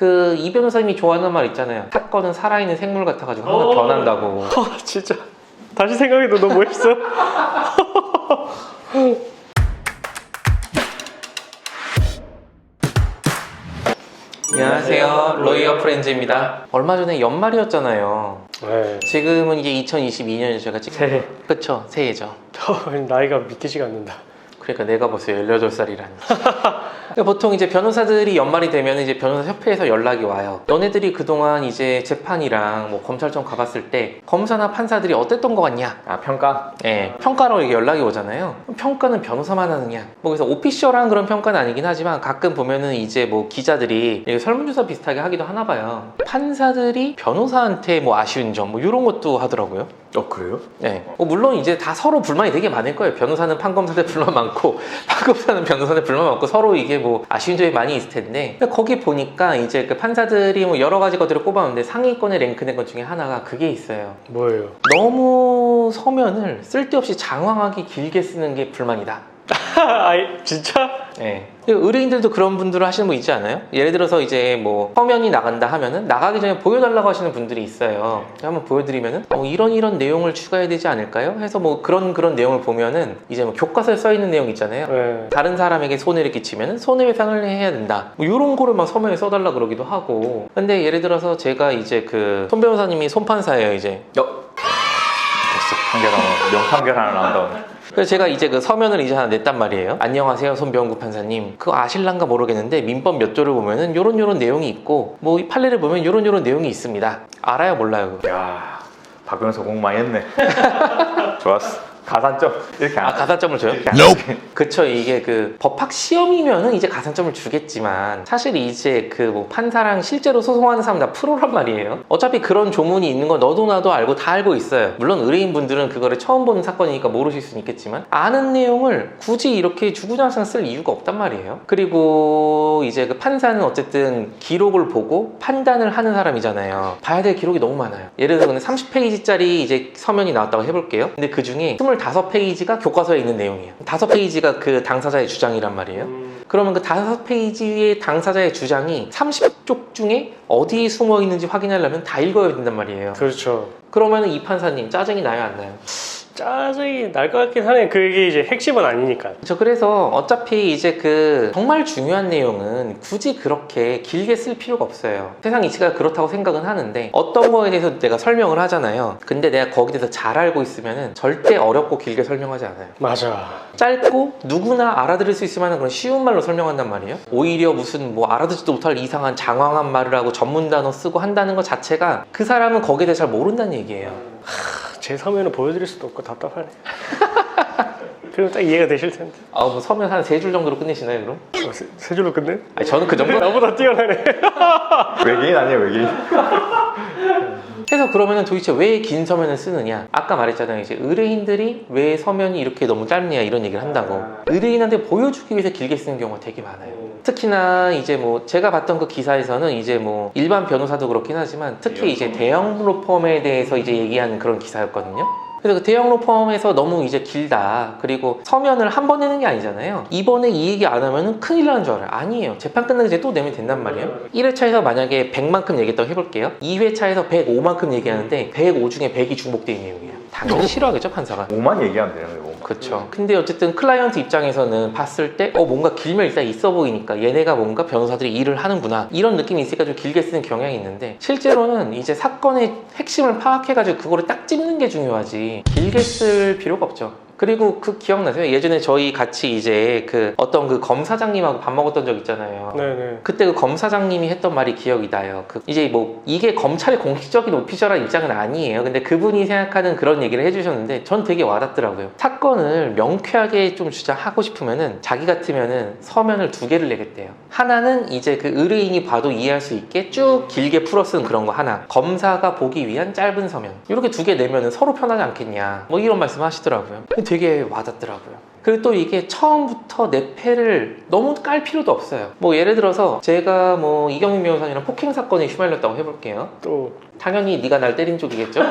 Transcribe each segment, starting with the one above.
그 이 변호사님이 좋아하는 말 있잖아요. 사건은 살아있는 생물 같아가지고 항상 변한다고. 진짜 다시 생각해도 너무 멋있어. 안녕하세요, 로이어 프렌즈입니다. 얼마 전에 연말이었잖아요. 네. 지금은 이게 2022년이죠. 제가 지금 새해. 그쵸, 새해죠. 나이가 믿기지가 않는다. 그러니까 내가 벌써 18살이라니. 보통 이제 변호사들이 연말이 되면 이제 변호사 협회에서 연락이 와요. 너네들이 그동안 이제 재판이랑 뭐 검찰청 가봤을 때 검사나 판사들이 어땠던 것 같냐? 아, 평가? 네, 평가로 이게 연락이 오잖아요. 평가는 변호사만 하느냐? 뭐 그래서 오피셜한 그런 평가는 아니긴 하지만 가끔 보면은 이제 뭐 기자들이 이게 설문조사 비슷하게 하기도 하나 봐요. 판사들이 변호사한테 뭐 아쉬운 점 뭐 이런 것도 하더라고요. 그래요? 네. 물론 이제 다 서로 불만이 되게 많을 거예요. 변호사는 판검사한테 불만 많고 판검사는 변호사한테 불만 많고 서로 이게 뭐 아쉬운 점이 많이 있을 텐데 거기 보니까 이제 그 판사들이 뭐 여러 가지 것들을 꼽아오는데 상위권에 랭크된 것 중에 하나가 그게 있어요. 뭐예요? 너무 서면을 쓸데없이 장황하게 길게 쓰는 게 불만이다. 아이, 진짜? 네. 의뢰인들도 그런 분들을 하시는 분 있지 않아요? 예를 들어서 이제 뭐 서면이 나간다 하면은 나가기 전에 보여달라고 하시는 분들이 있어요. 한번 보여드리면은 이런 내용을 추가해야 되지 않을까요? 해서 뭐 그런 내용을 보면은 이제 뭐 교과서에 써 있는 내용 있잖아요. 네. 다른 사람에게 손해를 끼치면은 손해배상을 해야 된다. 뭐 이런 거를 막 서면에 써달라 그러기도 하고. 근데 예를 들어서 제가 이제 그 손 변호사님이 손판사예요 이제. 됐어. 판결 하나, 명판결 하나 나온다. 그래서 제가 이제 그 서면을 이제 하나 냈단 말이에요. 안녕하세요, 손병구 판사님. 그거 아실란가 모르겠는데 민법 몇 조를 보면은 요런 내용이 있고 뭐 이 판례를 보면 요런 내용이 있습니다. 알아요, 몰라요? 그거? 야, 박 변호사 공부 많이 했네. 좋았어. 가산점 이렇게 안 가산점을 줘요? 그쵸. 이게 그 법학 시험이면은 이제 가산점을 주겠지만 사실 이제 그 뭐 판사랑 실제로 소송하는 사람 다 프로란 말이에요. 어차피 그런 조문이 있는 건 너도 나도 알고 다 알고 있어요. 물론 의뢰인분들은 그거를 처음 보는 사건이니까 모르실 수는 있겠지만 아는 내용을 굳이 이렇게 주구장창 쓸 이유가 없단 말이에요. 그리고 이제 그 판사는 어쨌든 기록을 보고 판단을 하는 사람이잖아요. 봐야 될 기록이 너무 많아요. 예를 들어 근데 30페이지짜리 이제 서면이 나왔다고 해볼게요. 근데 그 중에 25페이지가 교과서에 있는 내용이에요. 5페이지가 그 당사자의 주장이란 말이에요. 그러면 그 5페이지의 당사자의 주장이 30쪽 중에 어디에 숨어 있는지 확인하려면 다 읽어야 된단 말이에요. 그렇죠. 그러면 이 판사님 짜증이 나요, 안 나요? 짜증이 날 것 같긴 하네. 그게 이제 핵심은 아니니까. 그래서 어차피 이제 그 정말 중요한 내용은 굳이 그렇게 길게 쓸 필요가 없어요. 세상 이치가 그렇다고 생각은 하는데 어떤 거에 대해서 내가 설명을 하잖아요. 근데 내가 거기에 대해서 잘 알고 있으면 절대 어렵고 길게 설명하지 않아요. 맞아. 짧고 누구나 알아들을 수 있을 만한 그런 쉬운 말로 설명한단 말이에요. 오히려 무슨 뭐 알아듣지도 못할 이상한 장황한 말을 하고 전문 단어 쓰고 한다는 것 자체가 그 사람은 거기에 대해 잘 모른다는 얘기예요. 제 서면은 보여드릴 수도 없고 답답하네. 그럼 딱 이해가 되실 텐데. 뭐 서면 한 3줄 정도로 끝내시나요, 그럼? 세 줄로 끝내? 아니, 저는 그 정도. 나보다 뛰어나네. 외계인 아니에요, 외계인? 그래서 그러면은 도대체 왜 긴 서면을 쓰느냐? 아까 말했잖아요. 이제 의뢰인들이 왜 서면이 이렇게 너무 짧냐 이런 얘기를 한다고. 의뢰인한테 보여주기 위해서 길게 쓰는 경우가 되게 많아요. 특히나 이제 뭐 제가 봤던 그 기사에서는 이제 뭐 일반 변호사도 그렇긴 하지만 특히 이제 대형 로펌에 대해서 이제 얘기하는 그런 기사였거든요. 그래서 그 대형 로펌에서 너무 이제 길다. 그리고 서면을 한 번 내는 게 아니잖아요. 이번에 이 얘기 안 하면은 큰일 나는 줄 알아요. 아니에요. 재판 끝나기 전에 또 내면 된단 말이에요. 1회차에서 만약에 100만큼 얘기했다고 해볼게요. 2회차에서 105만큼 얘기하는데 105 중에 100이 중복된 내용이에요. 당연히 싫어하겠죠, 판사가. 5만 얘기하면 되는 거예요. 그렇죠. 근데 어쨌든 클라이언트 입장에서는 봤을 때 뭔가 길면 일단 있어 보이니까 얘네가 뭔가 변호사들이 일을 하는구나 이런 느낌이 있으니까 좀 길게 쓰는 경향이 있는데 실제로는 이제 사건의 핵심을 파악해가지고 그거를 딱 찝는 게 중요하지 길게 쓸 필요가 없죠. 그리고 그 기억나세요? 예전에 저희 같이 이제 그 어떤 그 검사장님하고 밥 먹었던 적 있잖아요. 네네. 그때 그 검사장님이 했던 말이 기억이 나요. 이제 뭐 이게 검찰의 공식적인 오피셜한 입장은 아니에요. 근데 그분이 생각하는 그런 얘기를 해주셨는데 전 되게 와닿더라고요. 사건을 명쾌하게 좀 주장하고 싶으면은 자기 같으면은 서면을 2개를 내겠대요. 하나는 이제 그 의뢰인이 봐도 이해할 수 있게 쭉 길게 풀어 쓴 그런 거 하나. 검사가 보기 위한 짧은 서면. 이렇게 2개 내면은 서로 편하지 않겠냐. 뭐 이런 말씀 하시더라고요. 되게 와닿더라고요. 그리고 또 이게 처음부터 내 패를 너무 깔 필요도 없어요. 뭐 예를 들어서 제가 뭐 이경민 변호사님이랑 폭행 사건에 휘말렸다고 해볼게요. 또 당연히 네가 날 때린 쪽이겠죠?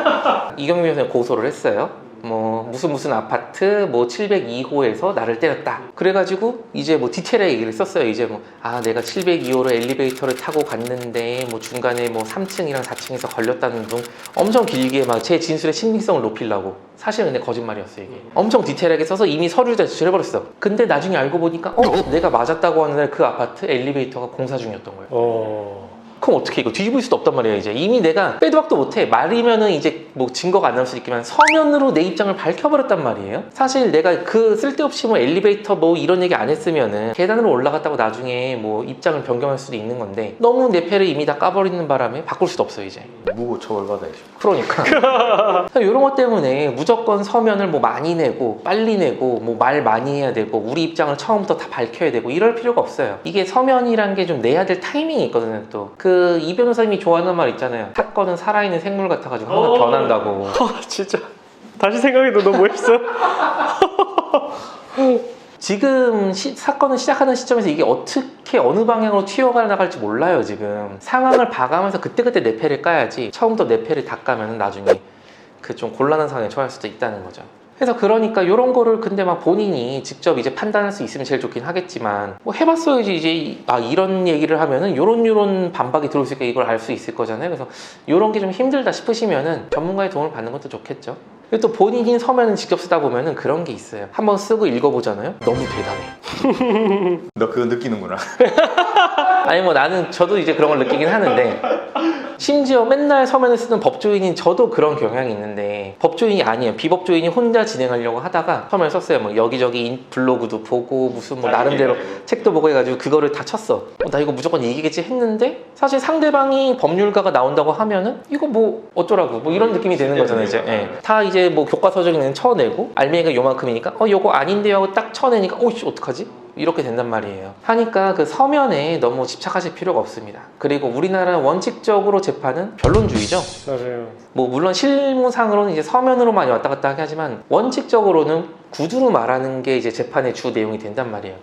이경민 변호사님 고소를 했어요. 뭐 무슨 아파트 뭐 702호에서 나를 때렸다. 그래가지고 이제 뭐 디테일하게 얘기를 썼어요. 이제 뭐 내가 702호로 엘리베이터를 타고 갔는데 뭐 중간에 뭐 3층이랑 4층에서 걸렸다는 둥 엄청 길게 막 제 진술의 신빙성을 높이려고. 사실 근데 거짓말이었어요 이게. 엄청 디테일하게 써서 이미 서류를 다 제출해버렸어. 근데 나중에 알고 보니까 내가 맞았다고 하는 날 그 아파트 엘리베이터가 공사 중이었던 거예요. 그럼 어떻게 이거 뒤집을 수도 없단 말이야. 이제 이미 내가 빼도 박도 못해. 말이면은 이제 뭐 증거가 안 나올 수도 있지만 서면으로 내 입장을 밝혀버렸단 말이에요. 사실 내가 그 쓸데없이 뭐 엘리베이터 뭐 이런 얘기 안 했으면은 계단으로 올라갔다고 나중에 뭐 입장을 변경할 수도 있는 건데 너무 내 패를 이미 다 까버리는 바람에 바꿀 수도 없어요 이제. 무고 처벌받아야죠. 그러니까 이런 것 때문에 무조건 서면을 뭐 많이 내고 빨리 내고 뭐 말 많이 해야 되고 우리 입장을 처음부터 다 밝혀야 되고 이럴 필요가 없어요. 이게 서면이란 게 좀 내야 될 타이밍이 있거든요. 또 그 이 변호사님이 좋아하는 말 있잖아요. 사건은 살아있는 생물 같아가지고 항상 변한다고. 진짜 다시 생각해도 너무 멋있어. 지금 사건을 시작하는 시점에서 이게 어떻게 어느 방향으로 튀어가 나갈지 몰라요. 지금 상황을 봐가면서 그때그때 내 패를 까야지 처음부터 내 패를 다 까면 나중에 그 좀 곤란한 상황에 처할 수도 있다는 거죠. 그래서 그러니까 이런 거를 근데 막 본인이 직접 이제 판단할 수 있으면 제일 좋긴 하겠지만 뭐 해봤어야지 이제 이런 얘기를 하면은 요런 반박이 들어올 수 있으니까 이걸 알 수 있을 거잖아요. 그래서 이런 게 좀 힘들다 싶으시면은 전문가의 도움을 받는 것도 좋겠죠. 그리고 또 본인이 서면을 직접 쓰다 보면은 그런 게 있어요. 한번 쓰고 읽어보잖아요. 너무 대단해. 너 그거 느끼는구나. 아니 뭐 저도 이제 그런 걸 느끼긴 하는데 심지어 맨날 서면을 쓰는 법조인인 저도 그런 경향이 있는데 법조인이 아니에요. 비법조인이 혼자 진행하려고 하다가 서면을 썼어요. 뭐 여기저기 블로그도 보고 무슨 뭐 나름대로 책도 보고 해가지고 그거를 다 쳤어. 나 이거 무조건 이기겠지 했는데 사실 상대방이 법률가가 나온다고 하면은 이거 뭐 어쩌라고 뭐 이런 느낌이 드는 거잖아요. 이제 다 이제 뭐 교과서적인 쳐내고 알맹이가 요만큼이니까 요거 아닌데요 하고 딱 쳐내니까 오이씨 어떡하지? 이렇게 된단 말이에요. 하니까 그 서면에 너무 집착하실 필요가 없습니다. 그리고 우리나라는 원칙적으로 재판은 변론주의죠. 맞아요. 뭐 물론 실무상으로는 이제 서면으로 많이 왔다 갔다 하긴 하지만 원칙적으로는 구두로 말하는 게 이제 재판의 주 내용이 된단 말이에요.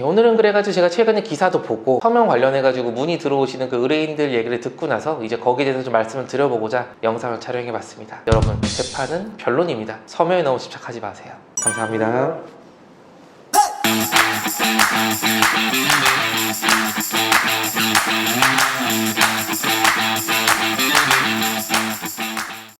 오늘은 그래가지고 제가 최근에 기사도 보고 서면 관련해가지고 문의 들어오시는 그 의뢰인들 얘기를 듣고 나서 이제 거기에 대해서 좀 말씀을 드려보고자 영상을 촬영해봤습니다. 여러분 재판은 변론입니다. 서면에 너무 집착하지 마세요. 감사합니다.